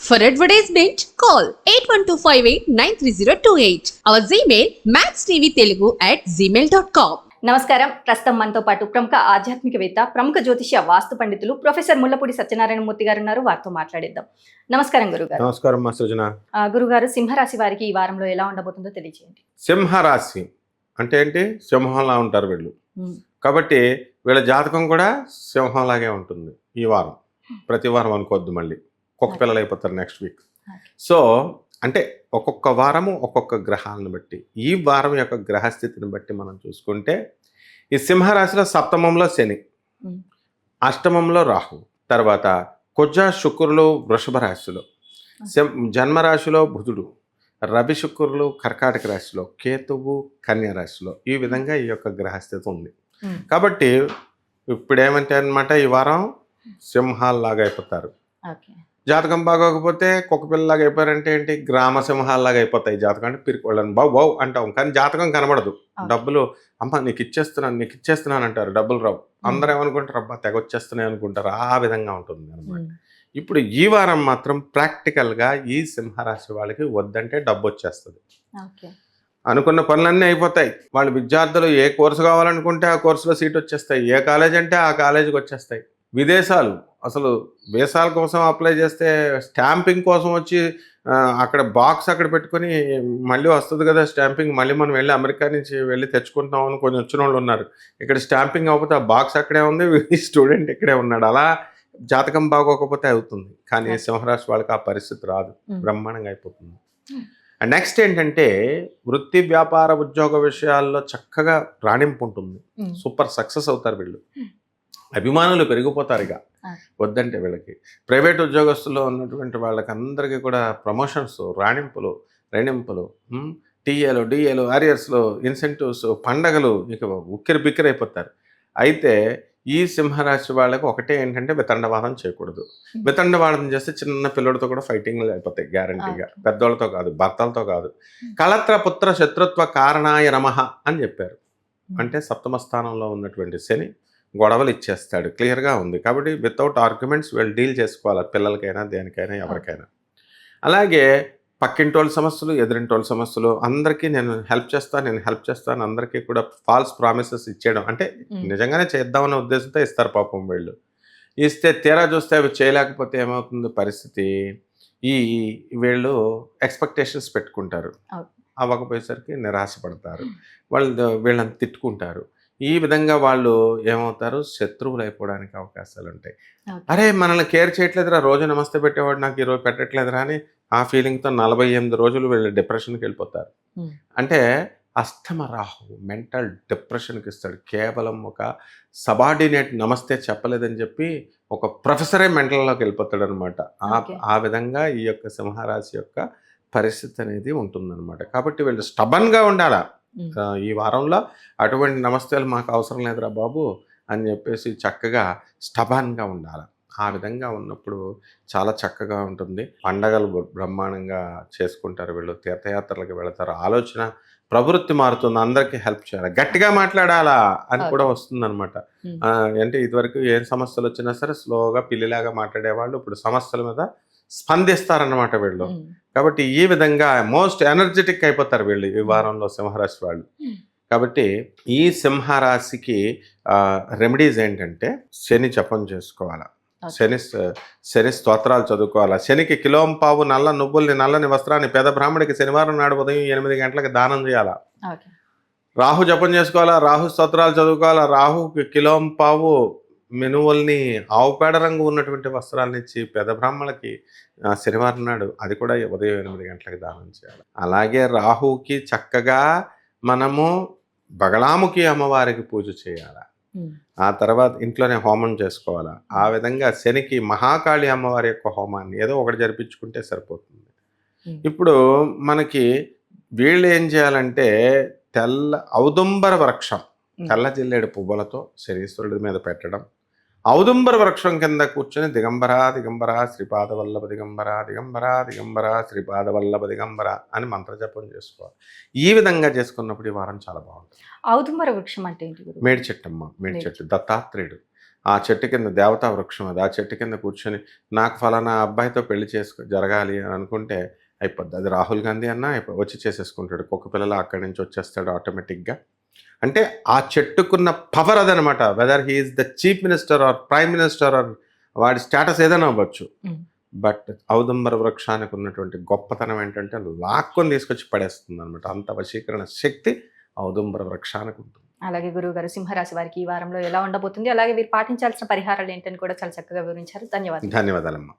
For advertisement, call 8125893028. Our Gmail maxtvtelugu@gmail.com. నమస్కారం. ప్రస్తుతం మనతో పాటు ప్రముఖ ఆధ్యాత్మికవేత్త, ప్రముఖ జ్యోతిష్య వాస్తు పండితులు ప్రొఫెసర్ ముల్లపూడి సత్యనారాయణమూర్తి గారు ఉన్నారు. వారితో మాట్లాడిద్దాం. నమస్కారం గురుగారు. నమస్కారం మా సృజన. గురుగారు, సింహరాశి వారికి ఈ వారంలో ఎలా ఉండబోతుందో తెలియజేయండి. సింహరాశి అంటే ఏంటి? సింహంలా ఉంటారు వీళ్ళు. కాబట్టి వీళ్ళ జాతకం కూడా సింహంలాగే ఉంటుంది ఈ వారం. ప్రతి వారం అనుకోవద్దు, మళ్ళీ ఒక్కొక్క పిల్లలు అయిపోతారు నెక్స్ట్ వీక్. సో అంటే ఒక్కొక్క వారము ఒక్కొక్క గ్రహాలను బట్టి, ఈ వారం యొక్క గ్రహస్థితిని బట్టి మనం చూసుకుంటే ఈ సింహరాశిలో సప్తమంలో శని, అష్టమంలో రాహు, తర్వాత కుజ శుక్రులు వృషభ రాశిలో, జన్మరాశిలో బుధుడు, రవి శుక్రులు కర్కాటక రాశిలో, కేతువు కన్యా రాశిలో, ఈ విధంగా ఈ యొక్క గ్రహస్థితి ఉంది. కాబట్టి ఇప్పుడు ఏమంటే అనమాట, ఈ వారం సింహాల్లాగా అయిపోతారు. జాతకం బాగోకపోతే కుక్క పిల్లలాగా అయిపోయారంటే ఏంటి? గ్రామ సింహాల్లాగా అయిపోతాయి. జాతకం అంటే పిరికోళ్ళని బావు బావు అంటాం, కానీ జాతకం కనబడదు. డబ్బులు అమ్మ నీకు ఇచ్చేస్తున్నాను అంటారు, డబ్బులు రావు. అందరూ ఏమనుకుంటారు? అబ్బా తెగొచ్చేస్తున్నాయి అనుకుంటారు. ఆ విధంగా ఉంటుంది అనమాట. ఇప్పుడు ఈ వారం మాత్రం ప్రాక్టికల్గా ఈ సింహరాశి వాళ్ళకి వద్దంటే డబ్బు వచ్చేస్తుంది. అనుకున్న పనులన్నీ అయిపోతాయి. వాళ్ళు విద్యార్థులు ఏ కోర్సు కావాలనుకుంటే ఆ కోర్సులో సీట్ వచ్చేస్తాయి. ఏ కాలేజ్ అంటే ఆ కాలేజీకి వచ్చేస్తాయి. విదేశాలు అసలు వీసాల కోసం అప్లై చేస్తే స్టాంపింగ్ కోసం వచ్చి అక్కడ బాక్స్ అక్కడ పెట్టుకొని మళ్ళీ వస్తుంది కదా స్టాంపింగ్, మళ్ళీ మనం వెళ్ళి అమెరికా నుంచి వెళ్ళి తెచ్చుకుంటాం అని కొంచెం వచ్చిన వాళ్ళు ఉన్నారు. ఇక్కడ స్టాంపింగ్ అవ్వకపోతే ఆ బాక్స్ అక్కడే ఉంది, స్టూడెంట్ ఇక్కడే ఉన్నాడు. అలా జాతకం బాగోకపోతే అవుతుంది. కానీ సింహరాశి వాళ్ళకి ఆ పరిస్థితి రాదు, బ్రహ్మాండంగా అయిపోతుంది. అండ్ నెక్స్ట్ ఏంటంటే వృత్తి వ్యాపార ఉద్యోగ విషయాల్లో చక్కగా రాణింపు ఉంటుంది. సూపర్ సక్సెస్ అవుతారు వీళ్ళు. అభిమానులు పెరిగిపోతారు. ఇక వద్దంటే వీళ్ళకి ప్రైవేట్ ఉద్యోగస్తుల్లో ఉన్నటువంటి వాళ్ళకి అందరికీ కూడా ప్రమోషన్స్, రాణింపులు, టీఏలు, డిఏలు, ఆరియర్స్లు, ఇన్సెంటివ్స్, పండగలు, ఇక ఉక్కిరి బిక్కిరి అయిపోతారు. అయితే ఈ సింహరాశి వాళ్ళకి ఒకటే ఏంటంటే వితండవాదం చేయకూడదు. వితండవాదం చేస్తే చిన్న పిల్లలతో కూడా ఫైటింగ్లు అయిపోతాయి గ్యారంటీగా. పెద్దోళ్ళతో కాదు, భర్తలతో కాదు. కళత్ర పుత్ర శత్రుత్వ కారణాయ నమః అని చెప్పారు. అంటే సప్తమ స్థానంలో ఉన్నటువంటి శని గొడవలు ఇచ్చేస్తాడు, క్లియర్గా ఉంది. కాబట్టి వితౌట్ ఆర్గ్యుమెంట్స్ వీళ్ళు డీల్ చేసుకోవాలి, పిల్లలకైనా దేనికైనా ఎవరికైనా. అలాగే పక్కింటోళ్ళ సమస్యలు, ఎదురింటోళ్ళ సమస్యలు, అందరికీ నేను హెల్ప్ చేస్తాను అందరికీ కూడా ఫాల్స్ ప్రామిసెస్ ఇచ్చేయడం. అంటే నిజంగానే చేద్దామనే ఉద్దేశంతో ఇస్తారు పాపం వీళ్ళు. ఇస్తే తీరా చూస్తే అవి చేయలేకపోతే ఏమవుతుంది పరిస్థితి? వీళ్ళు ఎక్స్పెక్టేషన్స్ పెట్టుకుంటారు, అవ్వకపోయేసరికి నిరాశపడతారు, వీళ్ళని తిట్టుకుంటారు. ఈ విధంగా వాళ్ళు ఏమవుతారు? శత్రువులు అయిపోవడానికి అవకాశాలు ఉంటాయి. అరే మనల్ని కేర్ చేయట్లేదురా, రోజు నమస్తే పెట్టేవాడు నాకు ఈరోజు పెట్టట్లేదురా అని ఆ ఫీలింగ్తో 48 రోజులు వీళ్ళు డిప్రెషన్కి వెళ్ళిపోతారు. అంటే అష్టమ రాహు మెంటల్ డిప్రెషన్కి ఇస్తాడు. కేవలం ఒక సబార్డినేట్ నమస్తే చెప్పలేదని చెప్పి ఒక ప్రొఫెసరే మెంటల్లోకి వెళ్ళిపోతాడు అనమాట. ఆ విధంగా ఈ యొక్క సింహరాశి యొక్క పరిస్థితి అనేది ఉంటుందన్నమాట. కాబట్టి వీళ్ళు స్టబన్గా ఉండాలా. ఈ వారంలో అటువంటి నమస్తేలు మాకు అవసరం లేదురా బాబు అని చెప్పేసి చక్కగా స్టబాన్గా ఉండాలి. ఆ విధంగా ఉన్నప్పుడు చాలా చక్కగా ఉంటుంది. పండగలు బ్రహ్మాండంగా చేసుకుంటారు వీళ్ళు, తీర్థయాత్రలకు వెళతారు. ఆలోచన ప్రవృత్తి మారుతుంది, అందరికీ హెల్ప్ చేయాలి, గట్టిగా మాట్లాడాలా అని కూడా వస్తుందన్నమాట. అంటే ఇదివరకు ఏ సమస్యలు వచ్చినా సరే స్లోగా పిల్లిలాగా మాట్లాడేవాళ్ళు ఇప్పుడు సమస్యల మీద స్పందిస్తారన్నమాట వీళ్ళు. కాబట్టి ఈ విధంగా మోస్ట్ ఎనర్జెటిక్ అయిపోతారు వీళ్ళు ఈ వారంలో సింహరాశి వాళ్ళు. కాబట్టి ఈ సింహరాశికి రెమెడీస్ ఏంటంటే శని జపం చేసుకోవాలా, శని స్తోత్రాలు చదువుకోవాలా, శనికి కిలోంపావు నల్ల నువ్వుల్ని నల్లని వస్త్రాన్ని పేద బ్రాహ్మడికి శనివారం నాడు ఉదయం 8 గంటలకు దానం చేయాలా. రాహు జపం చేసుకోవాలా, రాహు స్తోత్రాలు చదువుకోవాలా, రాహుకి కిలోంపావు మినువుల్ని ఆవు పేడ రంగు ఉన్నటువంటి వస్త్రాలను ఇచ్చి పేద బ్రాహ్మణులకి శనివారం నాడు అది కూడా ఉదయం 8 గంటలకు దానం చేయాలి. అలాగే రాహుకి చక్కగా మనము బగళాముఖి అమ్మవారికి పూజ చేయాలి. ఆ తర్వాత ఇంట్లోనే హోమం చేసుకోవాలా. ఆ విధంగా శనికి మహాకాళి అమ్మవారి యొక్క హోమాన్ని ఏదో ఒకటి జరిపించుకుంటే సరిపోతుంది. ఇప్పుడు మనకి వీళ్ళు ఏం చేయాలంటే ఔదుంబర వృక్షం, తెల్ల జిల్లేడు పువ్వులతో శనీశ్వరుడి మీద పెట్టడం, ఔదుంబర వృక్షం కింద కూర్చొని దిగంబర దిగంబర శ్రీపాదవల్లభ దిగంబర దిగంబర దిగంబర శ్రీపాదవల్లభ దిగంబర అని మంత్రజపం చేసుకోవాలి. ఈ విధంగా చేసుకున్నప్పుడు ఈ వారం చాలా బాగుంటుంది. ఔదుంబర వృక్షం అంటే ఏంటి? మేడి చెట్టు అమ్మ, మేడి చెట్టు దత్తాత్రేయుడు ఆ చెట్టు కింద దేవతా వృక్షం అది, ఆ చెట్టు కింద కూర్చొని నాకు ఫలానా అబ్బాయితో పెళ్లి జరగాలి అని అనుకుంటే అయిపోద్ది. అది రాహుల్ గాంధీ అన్నా వచ్చి చేసేసుకుంటాడు. కుక్క పిల్లలు అక్కడి నుంచి వచ్చేస్తాడు ఆటోమేటిక్గా. అంటే ఆ చెట్టుకున్న పవర్ అదనమాట. Whether he is the chief minister or prime minister or వాడి స్టేటస్ ఏదైనా అవ్వచ్చు. బట్ ఔదుంబర వృక్షానికి ఉన్నటువంటి గొప్పతనం ఏంటంటే లాక్కొని తీసుకొచ్చి పడేస్తుంది అనమాట. అంత వశీకరణ శక్తి ఔదుంబర వృక్షానికి ఉంటుంది. అలాగే గురువు గారు, సింహరాశి వారికి ఈ వారంలో ఎలా ఉండబోతుంది, అలాగే వీరు పాటించాల్సిన పరిహారాలు ఏంటని కూడా చాలా చక్కగా వివరించారు. ధన్యవాదాలు. ధన్యవాదాలమ్మా.